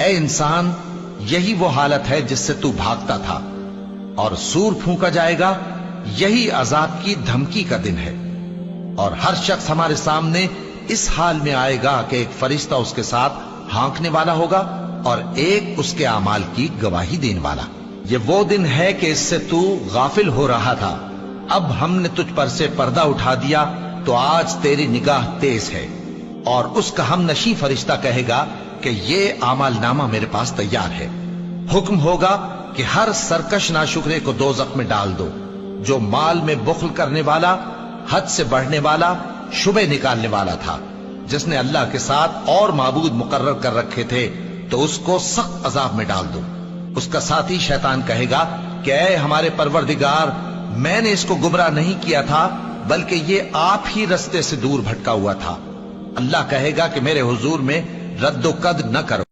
اے انسان یہی وہ حالت ہے جس سے تو بھاگتا تھا، اور سور پھونکا جائے گا، یہی عذاب کی دھمکی کا دن ہے۔ اور ہر شخص ہمارے سامنے اس حال میں آئے گا کہ ایک فرشتہ اس کے ساتھ ہانکنے والا ہوگا اور ایک اس کے اعمال کی گواہی دینے والا۔ یہ وہ دن ہے کہ اس سے تو غافل ہو رہا تھا، اب ہم نے تجھ پر سے پردہ اٹھا دیا تو آج تیری نگاہ تیز ہے۔ اور اس کا ہم نشیں فرشتہ کہے گا کہ یہ اعمال نامہ میرے پاس تیار ہے۔ حکم ہوگا کہ ہر سرکش ناشکرے کو دوزخ میں ڈال دو، جو مال میں بخل کرنے والا، حد سے بڑھنے والا، شبہ نکالنے والا تھا، جس نے اللہ کے ساتھ اور معبود مقرر کر رکھے تھے، تو اس کو سخت عذاب میں ڈال دو۔ اس کا ساتھی شیطان کہے گا کہ اے ہمارے پروردگار، میں نے اس کو گمراہ نہیں کیا تھا بلکہ یہ آپ ہی رستے سے دور بھٹکا ہوا تھا۔ اللہ کہے گا کہ میرے حضور میں رد و قد نہ کرو۔